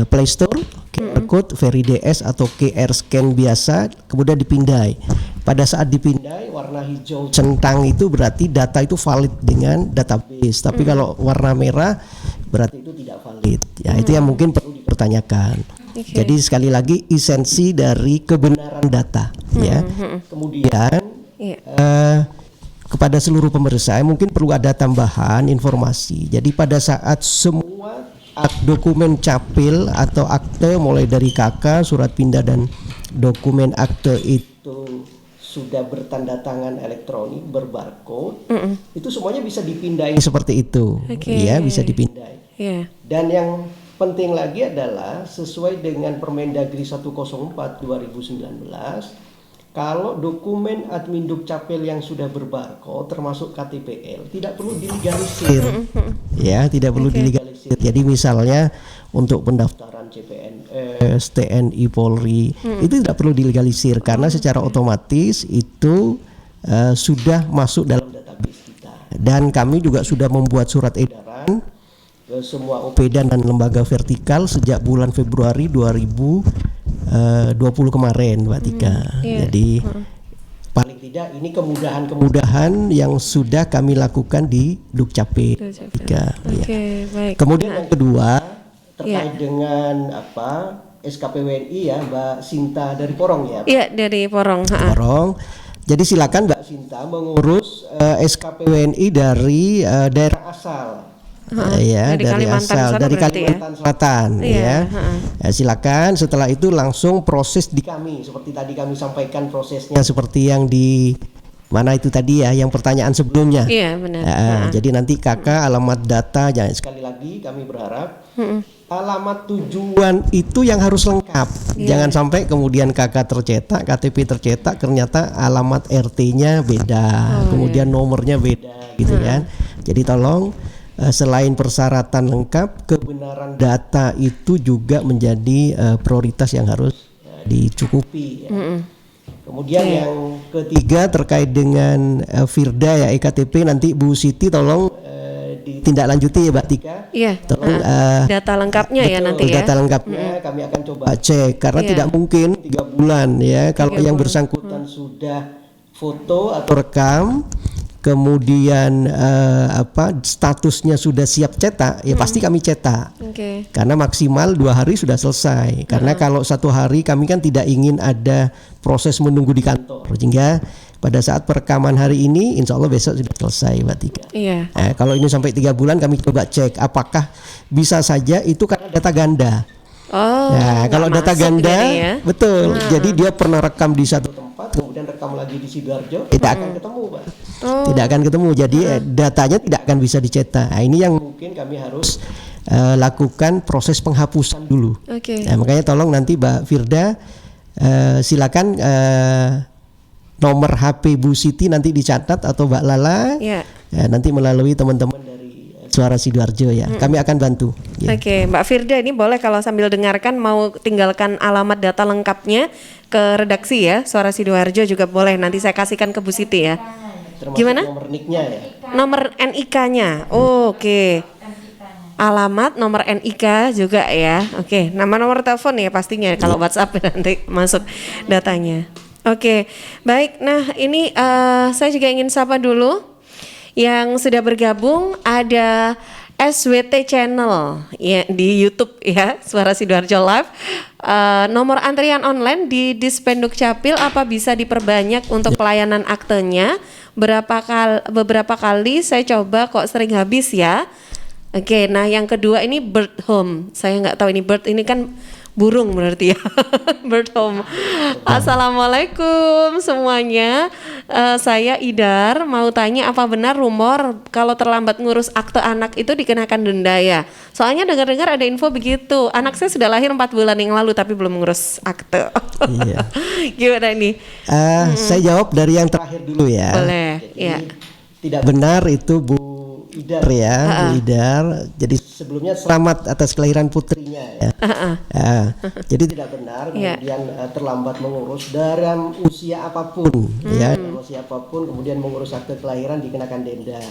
Play Store, QR code VeriDS atau QR scan biasa, kemudian dipindai. Pada saat dipindai warna hijau centang itu berarti data itu valid dengan database. Tapi kalau warna merah berarti itu tidak valid. Ya, itu yang mungkin perlu dipertanyakan. Jadi sekali lagi esensi dari kebenaran data ya. Kemudian kepada seluruh pemirsa mungkin perlu ada tambahan informasi. Jadi pada saat semua dokumen capil atau akte mulai dari KK, surat pindah dan dokumen akte itu sudah bertanda tangan elektronik berbarcode, itu semuanya bisa dipindahin seperti itu, ya bisa dipindahin. Dan yang penting lagi adalah sesuai dengan Permendagri 104 2019, kalau dokumen admin Dukcapil yang sudah berbarcode termasuk KTPL tidak perlu dilegalisir, ya tidak perlu dilegalisir. Jadi misalnya untuk pendaftaran CPNS, TNI, Polri itu tidak perlu dilegalisir karena secara otomatis itu sudah masuk dalam database kita. Dan kami juga sudah membuat surat edaran ke semua OPD dan lembaga vertikal sejak bulan Februari 2020 kemarin, Mbak Tika. Jadi paling tidak ini kemudahan-kemudahan yang sudah kami lakukan di Dukcapil. Baik. Kemudian yang kedua terkait dengan SKP WNI ya, Mbak Sinta dari Porong ya. Iya, dari Porong. Porong. Jadi silakan Mbak Sinta mengurus SKP WNI dari daerah asal. Dari Kalimantan Selatan ya. Silakan setelah itu langsung proses di kami seperti tadi kami sampaikan prosesnya seperti yang di mana itu tadi ya yang pertanyaan sebelumnya. Iya benar. Jadi nanti kakak alamat data sekali lagi kami berharap alamat tujuan itu yang harus lengkap. Jangan sampai kemudian kakak tercetak, KTP tercetak ternyata alamat RT-nya beda, kemudian nomornya beda gitu kan. Jadi tolong selain persyaratan lengkap, kebenaran data itu juga menjadi prioritas yang harus dicukupi. Kemudian yang ketiga terkait dengan Firda ya EKTP, nanti Bu Siti tolong ditindaklanjuti ya Mbak Tika. Tolong data lengkapnya ya nanti ya. Data lengkapnya kami akan coba cek karena tidak mungkin 3 bulan ya kalau yang bersangkutan sudah foto atau rekam kemudian statusnya sudah siap cetak ya pasti kami cetak karena maksimal 2 hari sudah selesai karena kalau 1 hari kami kan tidak ingin ada proses menunggu di kantor sehingga pada saat perekaman hari ini insya Allah besok sudah selesai Mbak Tika. Kalau ini sampai 3 bulan kami coba cek apakah bisa saja itu karena data ganda. Kalau data ganda betul jadi dia pernah rekam di satu tempat kemudian rekam lagi di Sidoarjo tidak akan ketemu Pak. Tidak akan ketemu jadi datanya tidak akan bisa dicetak. Ini yang mungkin kami harus lakukan proses penghapusan dulu. Makanya tolong nanti Mbak Firda silakan nomor HP Bu Siti nanti dicatat atau Mbak Lala nanti melalui teman-teman dari Suara Sidoarjo ya. Kami akan bantu. Mbak Firda ini boleh kalau sambil dengarkan mau tinggalkan alamat data lengkapnya ke redaksi ya Suara Sidoarjo juga boleh nanti saya kasihkan ke Bu Siti ya. Gimana? Nomor NIK-nya ya. Nomor NIK-nya. Alamat, nomor NIK juga ya. Nama nomor telepon ya pastinya kalau WhatsApp nanti masuk datanya. Baik. Nah, ini saya juga ingin sapa dulu yang sudah bergabung ada SWT Channel ya di YouTube ya Suara Sidoarjo Live. Nomor antrian online di Dispenduk Capil apa bisa diperbanyak untuk pelayanan aktenya? Beberapa kali saya coba kok sering habis ya. Nah yang kedua ini bird home. Saya nggak tahu ini bird ini kan burung berarti ya. Bird home. Assalamualaikum semuanya. Saya Idar mau tanya apa benar rumor kalau terlambat ngurus akte anak itu dikenakan denda ya? Soalnya dengar-dengar ada info begitu. Anak saya sudah lahir 4 bulan yang lalu tapi belum ngurus akte. Gimana nih? Saya jawab dari yang terakhir dulu ya. Boleh. Tidak benar itu Bu Idar ya, Bu Idar. Jadi sebelumnya selamat atas kelahiran putrinya ya. Jadi tidak benar kemudian terlambat mengurus dalam usia apapun ya, dalam usia apapun kemudian mengurus akte kelahiran dikenakan denda.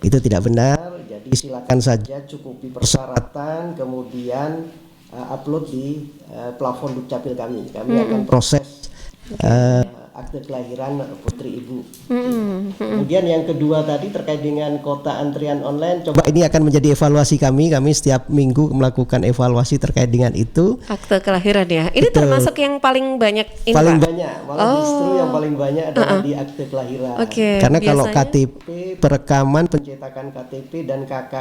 Itu tidak benar. Jadi silakan saja cukupi persyaratan kemudian upload di plafon Dukcapil kami. Kami akan proses akte kelahiran putri ibu. Kemudian yang kedua tadi terkait dengan kota antrian online, coba ini akan menjadi evaluasi kami. Kami setiap minggu melakukan evaluasi terkait dengan itu. Akte kelahiran ya. Ini termasuk yang paling banyak ini paling Pak? Banyak, malah justru yang paling banyak adalah di akte kelahiran. Karena biasanya, kalau KTP, perekaman, pencetakan KTP dan KK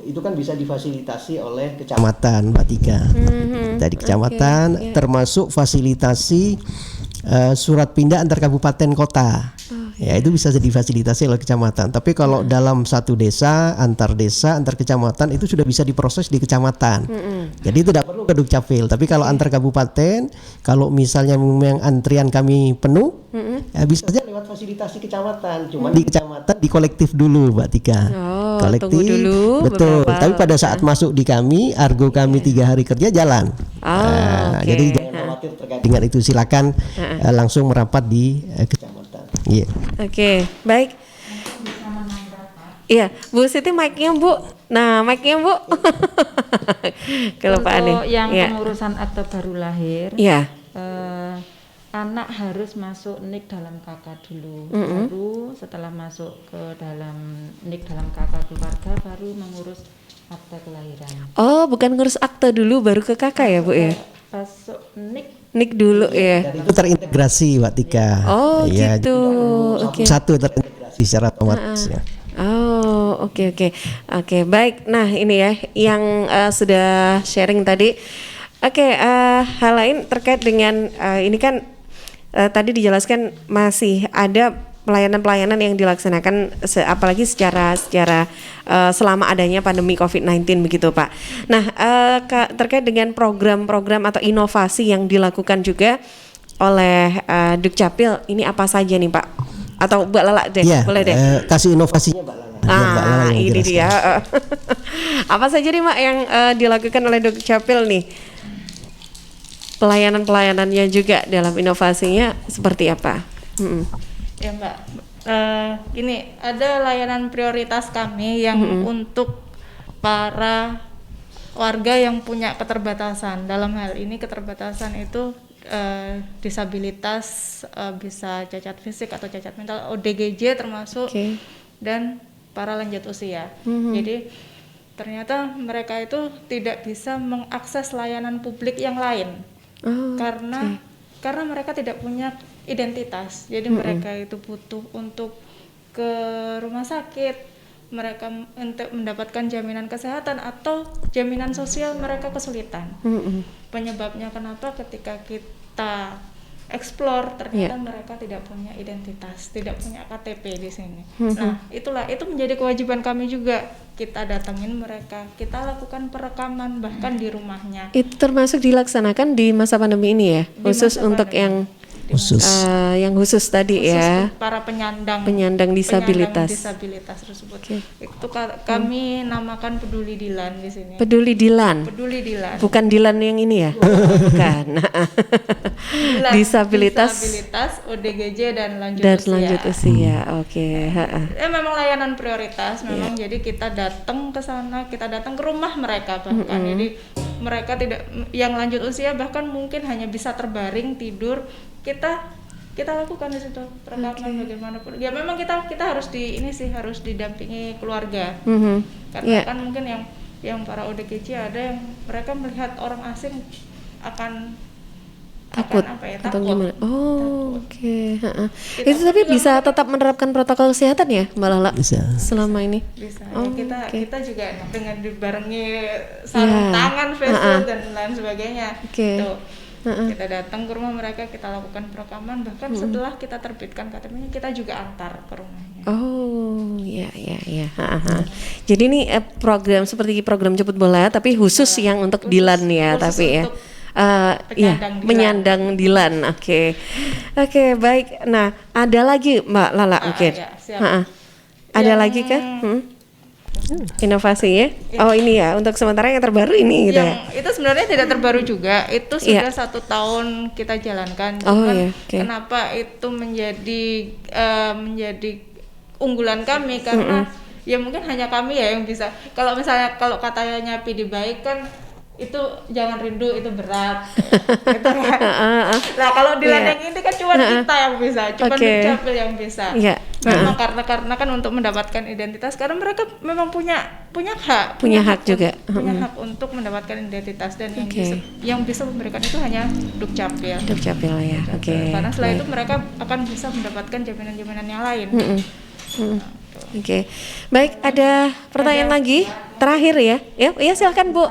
itu kan bisa difasilitasi oleh kecamatan, Mbak Tika. Dari kecamatan termasuk fasilitasi surat pindah antar kabupaten kota. Ya itu bisa difasilitasi oleh kecamatan. Tapi kalau dalam satu desa, antar kecamatan itu sudah bisa diproses di kecamatan. Jadi tidak perlu ke Dukcapil. Tapi kalau antar kabupaten, kalau misalnya memang antrian kami penuh, ya bisa saja lewat fasilitasi kecamatan. Cuma di kecamatan di kolektif dulu, Mbak Tika. Kolektif, tunggu dulu betul. beberapa- Tapi pada saat masuk di kami, argo kami 3 hari kerja jalan. Jadi jangan khawatir terkait dengan itu. Silakan langsung merapat di kecamatan. Iya. Oke, baik. Iya, Bu Siti mic-nya Bu. Nah, mic-nya Bu. Kelupaan nih. Untuk yang Iya. pengurusan akte baru lahir, Iya. anak harus masuk NIK dalam KK dulu. Baru setelah masuk ke dalam NIK dalam KK keluarga baru mengurus akte kelahiran. Oh, bukan ngurus akte dulu baru ke kakak ya, Bu ya? Masuk NIK Nik dulu ya. Itu terintegrasi, Mbak Tika. Oh, Ya, gitu. Oke. Satu terintegrasi secara otomatis ya. Oh, oke. Oke, baik. Nah, ini ya yang sudah sharing tadi. Oke, hal lain terkait dengan ini kan tadi dijelaskan masih ada pelayanan-pelayanan yang dilaksanakan apalagi secara selama adanya pandemi COVID-19 begitu Pak. Nah, terkait dengan program-program atau inovasi yang dilakukan juga oleh Dukcapil, ini apa saja nih Pak? Atau Mbak Lala deh, Ya, boleh deh. kasih inovasinya Mbak Lala. Ya, Mbak Lala yang Ini jelaskan. dia. Apa saja nih Mak yang dilakukan oleh Dukcapil nih? Pelayanan-pelayanannya juga dalam inovasinya seperti apa? Ya Mbak, gini ada layanan prioritas kami yang untuk para warga yang punya keterbatasan. Dalam hal ini keterbatasan itu disabilitas, bisa cacat fisik atau cacat mental, ODGJ termasuk, dan para lanjut usia. Jadi ternyata mereka itu tidak bisa mengakses layanan publik yang lain karena mereka tidak punya identitas. Jadi mereka itu butuh untuk ke rumah sakit, mereka untuk mendapatkan jaminan kesehatan atau jaminan sosial mereka kesulitan. Penyebabnya kenapa ketika kita explore ternyata mereka tidak punya identitas, tidak punya KTP di sini. Nah, itu menjadi kewajiban kami juga. Kita datangin mereka, kita lakukan perekaman bahkan di rumahnya. Itu termasuk dilaksanakan di masa pandemi ini ya, khusus untuk yang yang khusus tadi khusus ya, para penyandang disabilitas. Tersebut. Itu kami namakan Peduli Dilan di sini. Peduli Dilan. Bukan Dilan yang ini ya. Bukan. Dilan, disabilitas ODGJ dan lanjut usia. Oke. Memang layanan prioritas memang. Jadi kita datang ke sana, kita datang ke rumah mereka bahkan. Jadi mereka tidak yang lanjut usia bahkan mungkin hanya bisa terbaring tidur, kita lakukan di situ perekaman bagaimanapun. Ya memang kita harus harus didampingi keluarga. Karena kan mungkin yang para ODGJ ada yang mereka melihat orang asing akan takut takut. atau gimana? Oh, oke. Itu tapi bisa tetap menerapkan protokol kesehatan ya, Mbak Lala? Bisa. Selama ini. Bisa. Kita juga dengan dibarengi sarung tangan, face shield dan lain sebagainya. Tuh. Kita datang ke rumah mereka, kita lakukan perekaman, bahkan setelah kita terbitkan KTP-nya kita juga antar ke rumahnya. Oh, ya. Jadi ini program seperti program jemput bola tapi khusus yang untuk Dilan ya, tapi ya. Penyandang Dilan. Oke, baik. Nah, ada lagi Mbak Lala mungkin. Ada lagi kah? Inovasi ya? Oh ini ya, untuk sementara yang terbaru ini gitu ya? Itu sebenarnya tidak terbaru juga, itu sudah 1 tahun kita jalankan. Kenapa itu menjadi unggulan kami? Karena ya mungkin hanya kami ya yang bisa. Kalau misalnya katanya PD baik kan itu jangan rindu, itu berat gitu kan. Nah kalau di ladang ini kan cuma kita yang bisa, cuma Dukcapil yang bisa. Memang karena kan untuk mendapatkan identitas, karena mereka memang punya hak juga, punya hak untuk mendapatkan identitas, dan yang bisa memberikan itu hanya Dukcapil ya. Karena setelah itu mereka akan bisa mendapatkan jaminan-jaminan yang lain. Baik, ada pertanyaan lagi terakhir ya? Ya silakan Bu.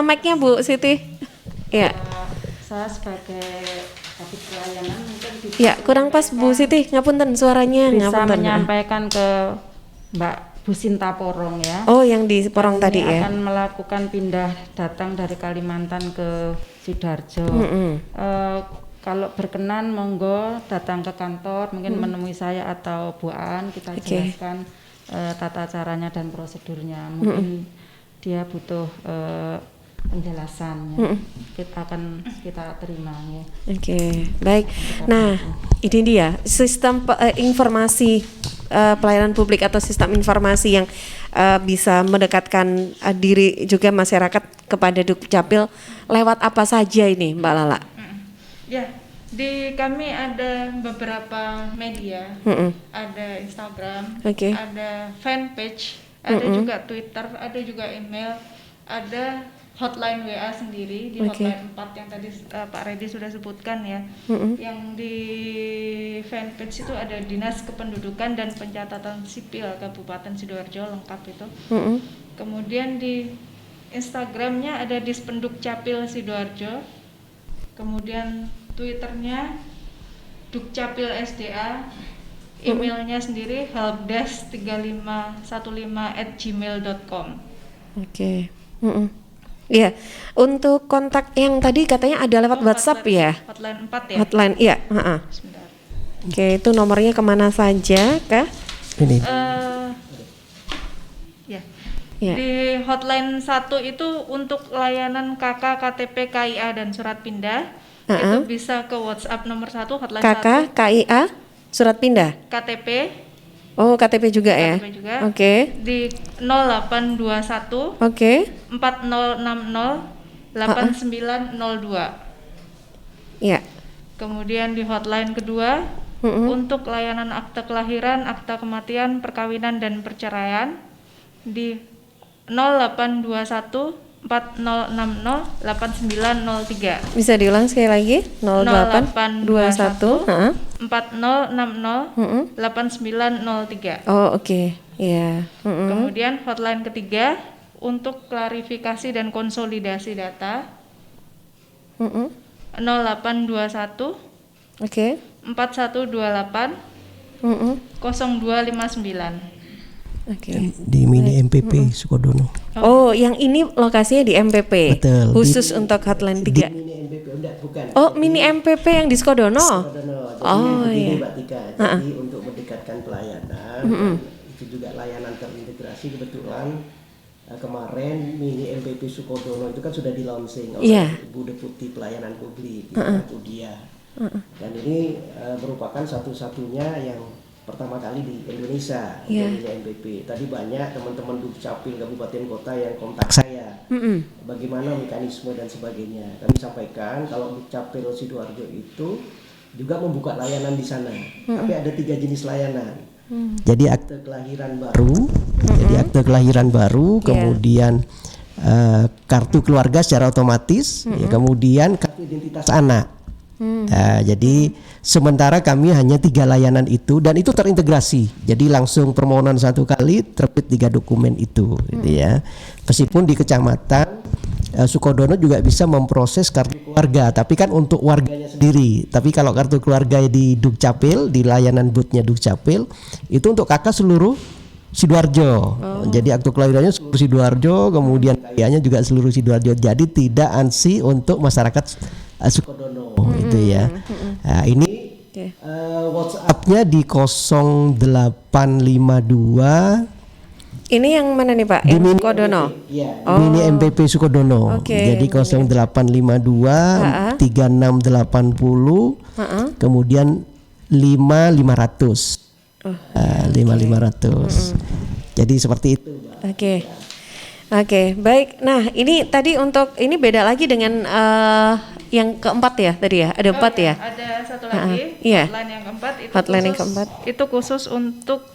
Mic-nya Bu Siti. Ya. Saya sebagai habis pelayanan mungkin bisa Ya, kurang pas Bu Siti, ngapunten suaranya, bisa ngapunten. menyampaikan ke Mbak Bu Sinta Porong ya. Oh, yang di Porong Kami tadi ya. akan melakukan pindah datang dari Kalimantan ke Sidoarjo. Kalau berkenan monggo datang ke kantor, mungkin menemui saya atau Bu Aan, kita jelaskan tata caranya dan prosedurnya. Mungkin dia butuh penjelasannya. Kita terima ya. Oke, baik. Nah, ini dia sistem informasi pelayanan publik atau sistem informasi yang bisa mendekatkan diri juga masyarakat kepada Dukcapil lewat apa saja ini, Mbak Lala? Ya, di kami ada beberapa media, ada Instagram, ada fanpage, ada juga Twitter, ada juga email, ada hotline WA sendiri di hotline 4 yang tadi Pak Redi sudah sebutkan ya. Yang di fanpage itu ada Dinas Kependudukan dan Pencatatan Sipil Kabupaten Sidoarjo, lengkap itu. Kemudian di Instagramnya ada Dispenduk Capil Sidoarjo. Kemudian Twitternya Dukcapil SDA, emailnya sendiri helpdesk3515@gmail.com. Oke. Iya, untuk kontak yang tadi katanya ada lewat WhatsApp ya? Hotline 4 ya? Hotline, iya. Oke, itu nomornya kemana saja kah? Ini. Ya. Di hotline 1 itu untuk layanan KK, KTP, KIA dan surat pindah. Itu bisa ke WhatsApp nomor 1 hotline KK, 1. KIA, surat pindah. KTP. Oh, KTP juga ya. KTP juga. Oke. Di 0821 4060 8902. Iya. Kemudian di hotline kedua untuk layanan akte kelahiran, akte kematian, perkawinan dan perceraian di 0821 4060 8903. Bisa diulang sekali lagi? 0821 4060 8903. Oh, oke. Iya. Kemudian hotline ketiga untuk klarifikasi dan konsolidasi data 0821 4128 0259. Di mini MPP Sukodono. Oh, yang ini lokasinya di MPP. Betul. Khusus untuk hotline 3. Bukan. Oh, mini MPP yang di Sukodono. Oh, begini, iya. Mbak Tika. Jadi untuk mendekatkan pelayanan, itu juga layanan terintegrasi. Kebetulan kemarin mini MPP Sukodono itu kan sudah di launching oleh Ibu Deputi Pelayanan Publik, Ibu Dia. Dan ini merupakan satu-satunya yang pertama kali di Indonesia untuk MPP. Tadi banyak teman-teman Dukcapil kabupaten kota yang kontak saya, bagaimana mekanisme dan sebagainya. Kami sampaikan kalau Dukcapil Sidoarjo itu juga membuka layanan di sana, tapi ada 3 jenis layanan. Jadi akte kelahiran baru, kemudian kartu keluarga secara otomatis, kemudian kartu identitas anak. Jadi sementara kami hanya 3 layanan itu dan itu terintegrasi. Jadi langsung permohonan 1 kali terbit 3 dokumen itu, gitu ya. Meskipun di kecamatan Sukodono juga bisa memproses kartu keluarga, tapi kan untuk warganya sendiri. Tapi kalau kartu keluarga di Dukcapil, di layanan boothnya Dukcapil, itu untuk kakak seluruh Sidoarjo. Jadi akte kelahirannya seluruh Sidoarjo, kemudian kayaknya juga seluruh Sidoarjo. Jadi tidak ansi untuk masyarakat Sukodono, itu ya. Nah, ini WhatsApp-nya di 0852. Ini yang mana nih Pak? Yang Sukodono. Mini MPP Sukodono. Jadi 0852 3680 kemudian 5500. 5500. Jadi seperti itu. Oke, baik. Nah, ini tadi untuk ini beda lagi dengan yang keempat ya tadi ya. Ada 4 ya? Ada satu lagi. Hotline yang keempat itu itu khusus untuk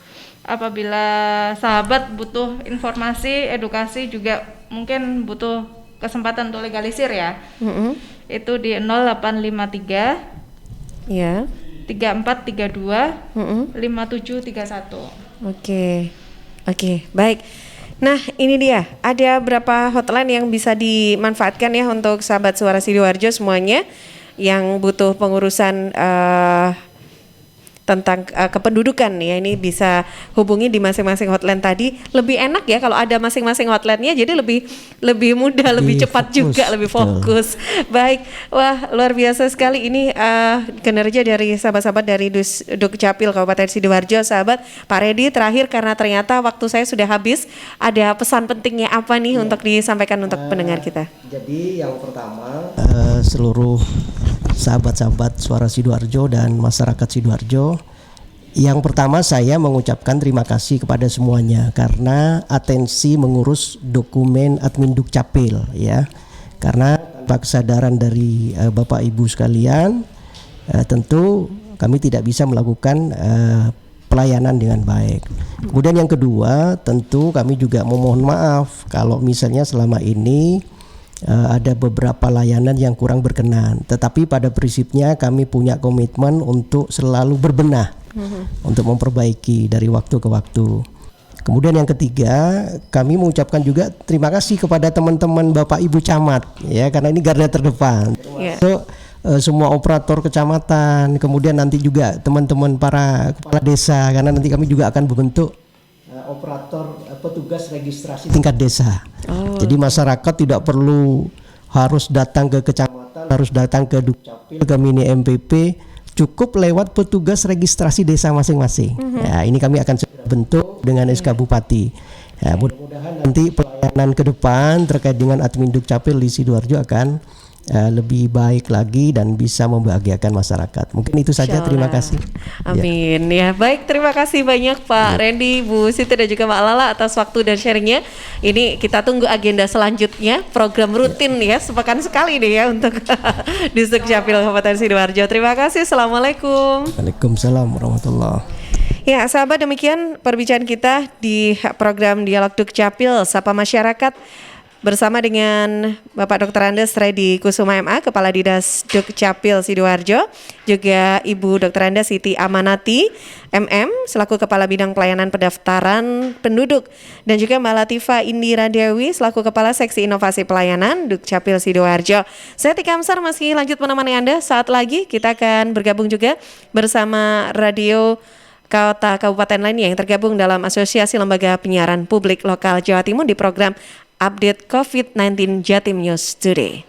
apabila sahabat butuh informasi, edukasi, juga mungkin butuh kesempatan untuk legalisir ya. Itu di 0853 3432 5731. Oke, baik. Nah, ini dia. Ada berapa hotline yang bisa dimanfaatkan ya untuk sahabat Suara Sidoarjo semuanya. yang butuh pengurusan tentang kependudukan ya, ini bisa hubungi di masing-masing hotline tadi. Lebih enak ya kalau ada masing-masing hotline-nya, jadi lebih mudah, lebih cepat fokus, juga, lebih fokus. Baik, wah luar biasa sekali ini kinerja dari sahabat-sahabat dari Dukcapil Kabupaten Sidoarjo. Sahabat Pak Redi, terakhir karena ternyata waktu saya sudah habis, ada pesan pentingnya apa nih untuk disampaikan untuk pendengar kita? Jadi yang pertama seluruh sahabat-sahabat Suara Sidoarjo dan masyarakat Sidoarjo, yang pertama saya mengucapkan terima kasih kepada semuanya karena atensi mengurus dokumen admin Dukcapil ya. Karena tanpa kesadaran dari Bapak Ibu sekalian, tentu kami tidak bisa melakukan pelayanan dengan baik. Kemudian yang kedua, tentu kami juga memohon maaf kalau misalnya selama ini ada beberapa layanan yang kurang berkenan, tetapi pada prinsipnya kami punya komitmen untuk selalu berbenah, untuk memperbaiki dari waktu ke waktu. Kemudian yang ketiga, kami mengucapkan juga terima kasih kepada teman-teman Bapak Ibu Camat ya, karena ini garda terdepan. So, semua operator kecamatan, kemudian nanti juga teman-teman para kepala desa, karena nanti kami juga akan membentuk operator petugas registrasi tingkat desa. Jadi masyarakat tidak perlu harus datang ke kecamatan, harus datang ke Dukcapil, ke mini MPP, cukup lewat petugas registrasi desa masing-masing. Ya, ini kami akan bentuk dengan SK Bupati. Ya, mudah-mudahan nanti pelayanan ke depan terkait dengan admin Dukcapil di Sidoarjo akan lebih baik lagi dan bisa membahagiakan masyarakat. Mungkin itu saja, terima kasih. Amin ya. Baik, terima kasih banyak Pak Randy, Bu Siti dan juga Mbak Lala atas waktu dan sharingnya. Ini kita tunggu agenda selanjutnya, program rutin ya, sepekan sekali nih ya untuk di Dukcapil Kabupaten Sidoarjo. Terima kasih. Assalamualaikum. Waalaikumsalam warahmatullahi. Ya, sahabat, demikian perbincangan kita di program Dialog Dukcapil Sapa Masyarakat bersama dengan Bapak Dr. Andes Redi Kusuma MA, Kepala Dinas Dukcapil Sidoarjo, juga Ibu Dr. Andes Siti Amanati MM selaku Kepala Bidang Pelayanan Pendaftaran Penduduk, dan juga Mbak Latifa Indira Dewi selaku Kepala Seksi Inovasi Pelayanan Dukcapil Sidoarjo. Saya Tika Amsar masih lanjut menemani Anda. Saat lagi kita akan bergabung juga bersama radio kota kabupaten lainnya yang tergabung dalam Asosiasi Lembaga Penyiaran Publik Lokal Jawa Timur di program Update COVID-19 Jatim News Today.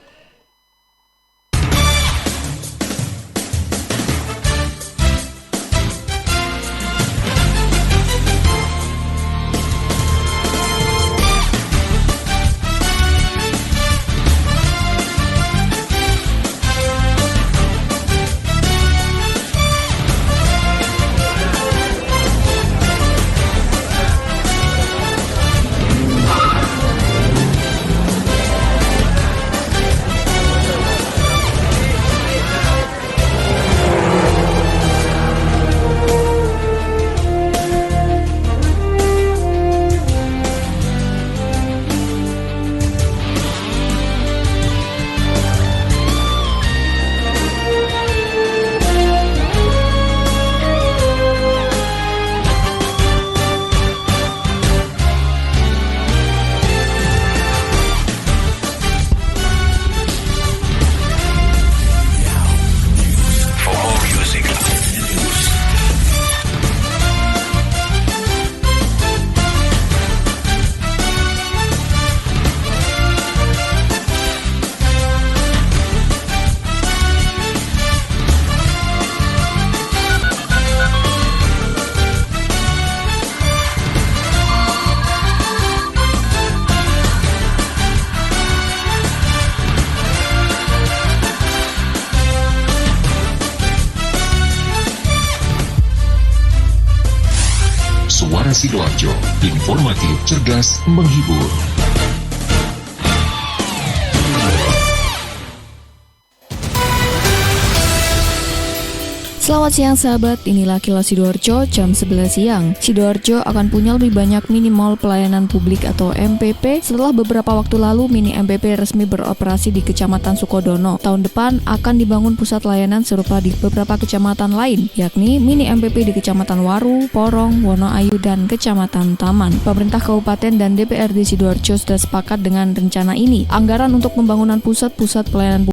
Suara Sidoarjo, informatif, cerdas, menghibur. Selamat siang sahabat, inilah Kilas Sidoarjo jam 11 siang. Sidoarjo akan punya lebih banyak mini mall pelayanan publik atau MPP setelah beberapa waktu lalu mini MPP resmi beroperasi di Kecamatan Sukodono. Tahun depan akan dibangun pusat layanan serupa di beberapa kecamatan lain, yakni mini MPP di Kecamatan Waru, Porong, Wonoayu, dan Kecamatan Taman. Pemerintah Kabupaten dan DPRD Sidoarjo sudah sepakat dengan rencana ini. Anggaran untuk pembangunan pusat-pusat pelayanan